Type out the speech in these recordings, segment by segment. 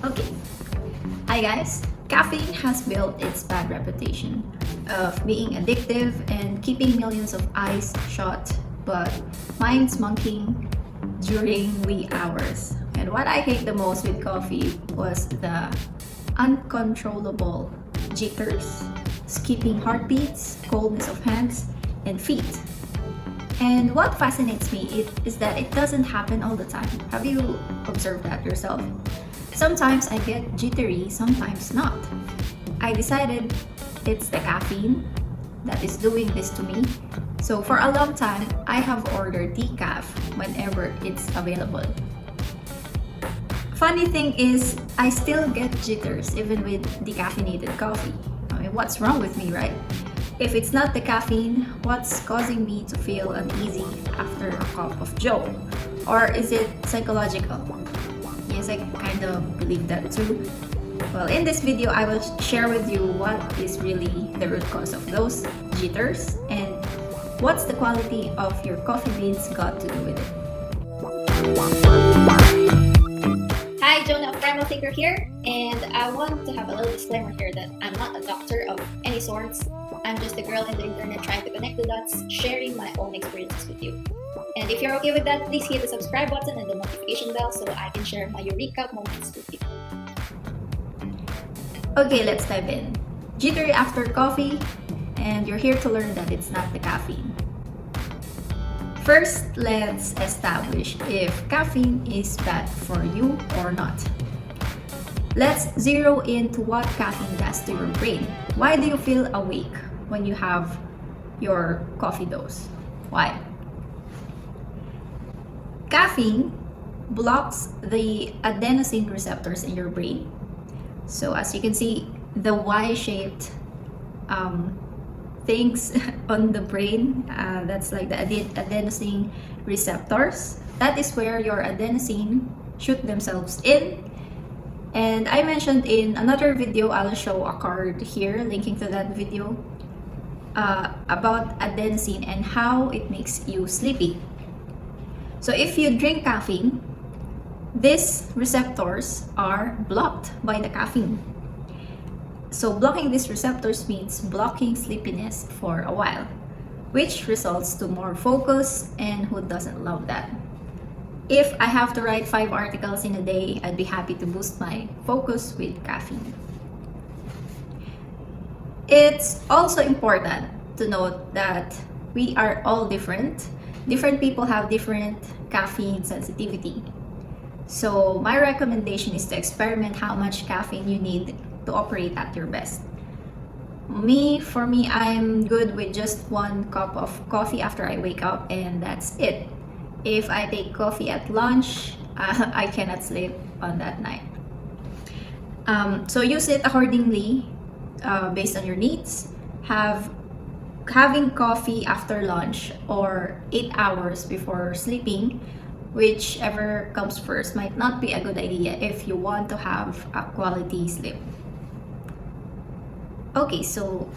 Okay. Hi guys. Caffeine has built its bad reputation of being addictive and keeping millions of eyes shut, but minds monkeying during wee hours. And what I hate the most with coffee was the uncontrollable jitters, skipping heartbeats, coldness of hands and feet. And what fascinates me is that it doesn't happen all the time. Have you observed that yourself? Sometimes I get jittery, sometimes not. I decided it's the caffeine that is doing this to me. So for a long time, I have ordered decaf whenever it's available. Funny thing is, I still get jitters even with decaffeinated coffee. I mean, what's wrong with me, right? If it's not the caffeine, what's causing me to feel uneasy after a cup of joe? Or is it psychological? Yes, I kind of believe that too. Well, in this video, I will share with you what is really the root cause of those jitters and what's the quality of your coffee beans got to do with it. Hi, Jonah of Primal Thinker here, and I want to have a little disclaimer here that I'm not a doctor of any sorts. I'm just a girl in the internet trying to connect the dots, sharing my own experiences with you. And if you're okay with that, please hit the subscribe button and the notification bell so I can share my eureka moments with you. Okay, let's dive in. Jittery after coffee, and you're here to learn that it's not the caffeine. First, let's establish if caffeine is bad for you or not. Let's zero into what caffeine does to your brain. Why do you feel awake when you have your coffee dose? Why? Caffeine blocks the adenosine receptors in your brain. So as you can see, the Y-shaped things on the brain, that's like the adenosine receptors. That is where your adenosine shoot themselves in. And I mentioned in another video, I'll show a card here linking to that video about adenosine and how it makes you sleepy. So if you drink caffeine, these receptors are blocked by the caffeine. So blocking these receptors means blocking sleepiness for a while, which results to more focus, and who doesn't love that? If I have to write 5 articles in a day, I'd be happy to boost my focus with caffeine. It's also important to note that we are all different. Different people have different caffeine sensitivity. So my recommendation is to experiment how much caffeine you need to operate at your best. For me, I'm good with just 1 cup of coffee after I wake up, and that's it. If I take coffee at lunch, I cannot sleep on that night. So use it accordingly based on your needs. Having coffee after lunch or 8 hours before sleeping, whichever comes first, might not be a good idea if you want to have a quality sleep. Okay, so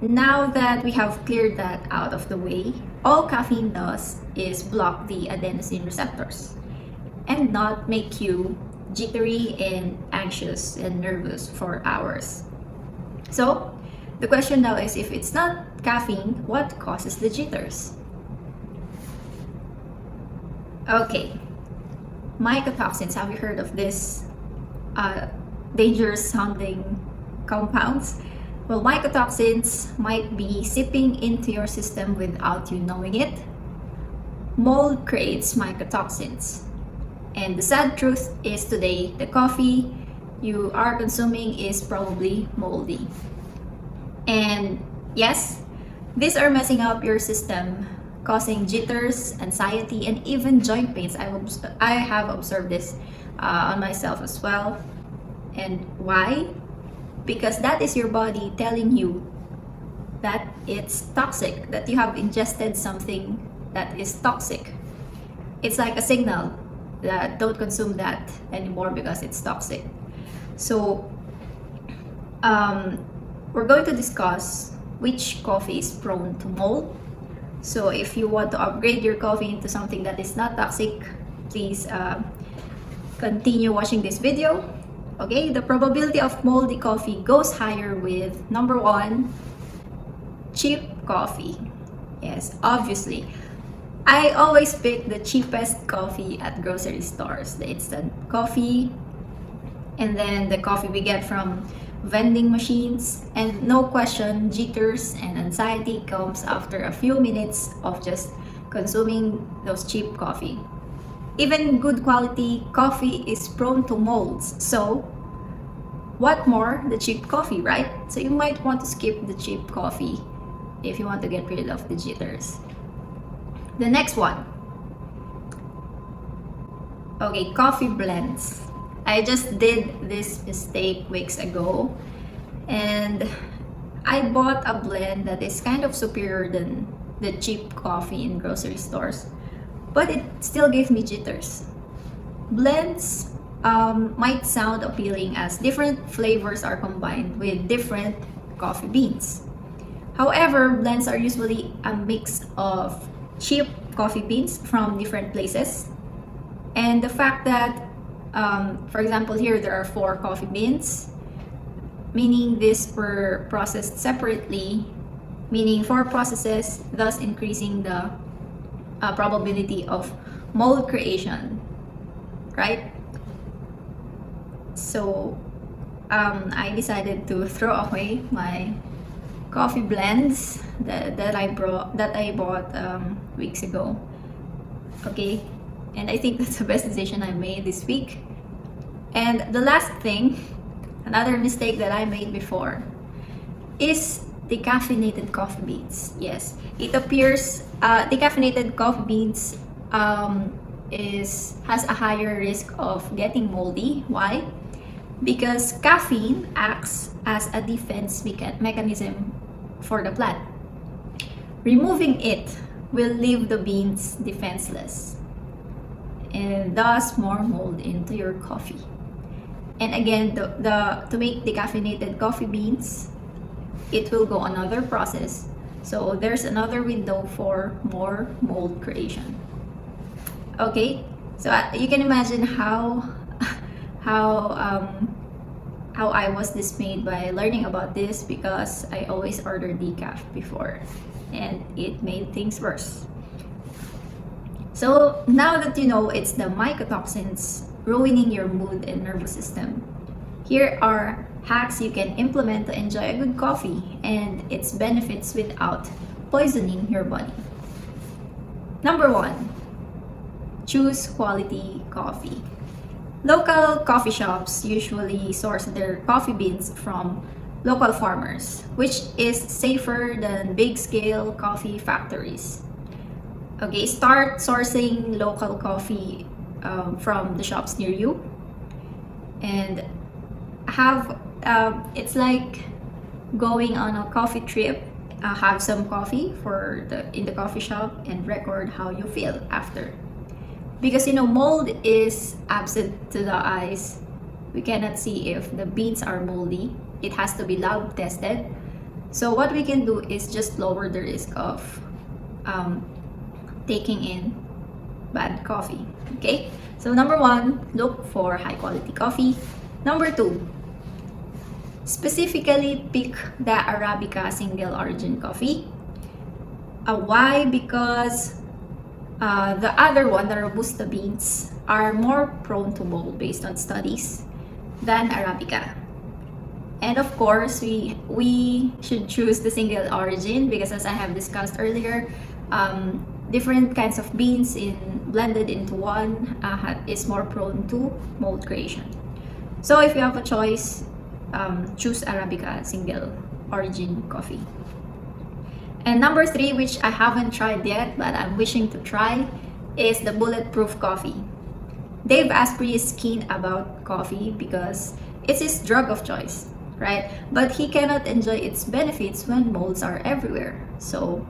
now that we have cleared that out of the way, all caffeine does is block the adenosine receptors and not make you jittery and anxious and nervous for hours. So the question now is, if it's not caffeine, what causes the jitters? Okay, mycotoxins. Have you heard of this dangerous sounding compounds? Well, mycotoxins might be seeping into your system without you knowing it. Mold creates mycotoxins. And the sad truth is today, the coffee you are consuming is probably moldy. And yes, these are messing up your system, causing jitters, anxiety, and even joint pains. I have observed this on myself as well. And why? Because that is your body telling you that it's toxic, that you have ingested something that is toxic. It's like a signal that don't consume that anymore because it's toxic. So we're going to discuss which coffee is prone to mold. So if you want to upgrade your coffee into something that is not toxic, please continue watching this video. Okay, the probability of moldy coffee goes higher with number one, cheap coffee. Yes, obviously. I always pick the cheapest coffee at grocery stores, the instant coffee, and then the coffee we get from vending machines. And no question, jitters and anxiety comes after a few minutes of just consuming those cheap coffee. Even good quality coffee is prone to molds. So, what more? The cheap coffee, right? So, you might want to skip the cheap coffee if you want to get rid of the jitters. The next one. Okay, coffee blends. I just did this mistake weeks ago, and I bought a blend that is kind of superior than the cheap coffee in grocery stores, but it still gave me jitters. Blends might sound appealing as different flavors are combined with different coffee beans. However, blends are usually a mix of cheap coffee beans from different places. And the fact that, for example, here there are 4 coffee beans, meaning these were processed separately, meaning 4 processes, thus increasing the probability of mold creation, right? So I decided to throw away my coffee blends that I bought weeks ago. Okay, and I think that's the best decision I made this week. And the last thing, another mistake that I made before, is decaffeinated coffee beans. Yes, it appears decaffeinated coffee beans has a higher risk of getting moldy. Why? Because caffeine acts as a defense mechanism for the plant. Removing it will leave the beans defenseless and thus more mold into your coffee. And again, to make decaffeinated coffee beans, it will go another process. So there's another window for more mold creation. Okay, so you can imagine how I was dismayed by learning about this, because I always ordered decaf before and it made things worse. So now that you know it's the mycotoxins ruining your mood and nervous system, here are hacks you can implement to enjoy a good coffee and its benefits without poisoning your body. Number 1, choose quality coffee. Local coffee shops usually source their coffee beans from local farmers, which is safer than big-scale coffee factories. Okay, start sourcing local coffee from the shops near you, and have it's like going on a coffee trip. Have some coffee in the coffee shop and record how you feel after. Because mold is absent to the eyes. We cannot see if the beans are moldy. It has to be lab tested. So what we can do is just lower the risk of taking in bad coffee. Okay, so number 1, look for high quality coffee. Number 2, specifically pick the Arabica single origin coffee. Why? Because the other one, the Robusta beans, are more prone to mold based on studies than Arabica. And of course, we should choose the single origin because, as I have discussed earlier, different kinds of beans blended into one is more prone to mold creation. So if you have a choice, choose Arabica single origin coffee. And number 3, which I haven't tried yet but I'm wishing to try, is the bulletproof coffee. Dave Asprey is keen about coffee because it's his drug of choice, right? But he cannot enjoy its benefits when molds are everywhere. So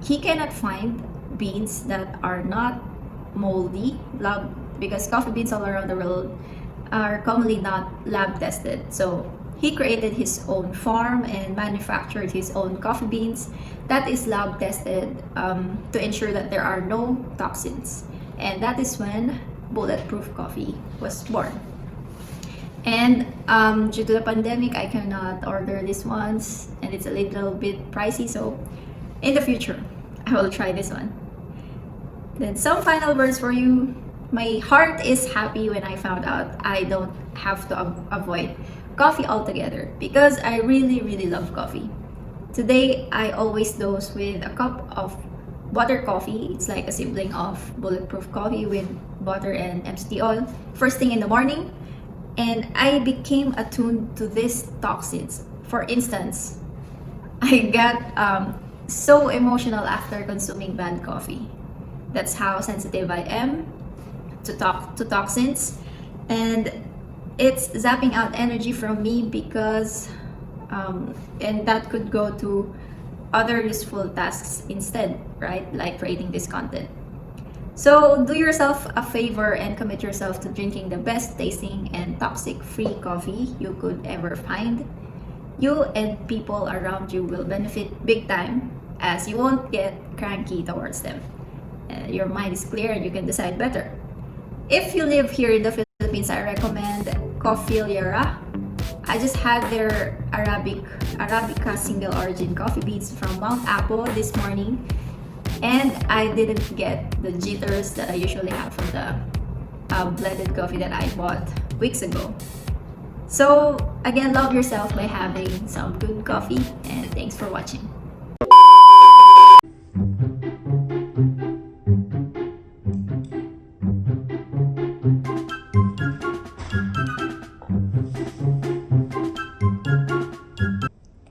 he cannot find beans that are not moldy, because coffee beans all around the world are commonly not lab tested. So he created his own farm and manufactured his own coffee beans that is lab tested to ensure that there are no toxins. And that is when bulletproof coffee was born. And due to the pandemic, I cannot order these ones, and it's a little bit pricey. So in the future, I will try this one. Then some final words for you. My heart is happy when I found out I don't have to avoid coffee altogether because I really, really love coffee. Today, I always dose with a cup of butter coffee. It's like a sibling of bulletproof coffee with butter and MCT oil first thing in the morning. And I became attuned to these toxins. For instance, I got so emotional after consuming bad coffee. That's how sensitive I am to toxins, and it's zapping out energy from me because and that could go to other useful tasks instead, right? Like creating this content. So do yourself a favor and commit yourself to drinking the best tasting and toxic free coffee you could ever find. You and people around you will benefit big time as you won't get cranky towards them. Your mind is clear and you can decide better. If you live here in the Philippines, I recommend Coffeeliera. I just had their Arabica single origin coffee beans from Mount Apo this morning, and I didn't get the jitters that I usually have from the blended coffee that I bought weeks ago. So again, love yourself by having some good coffee, and thanks for watching.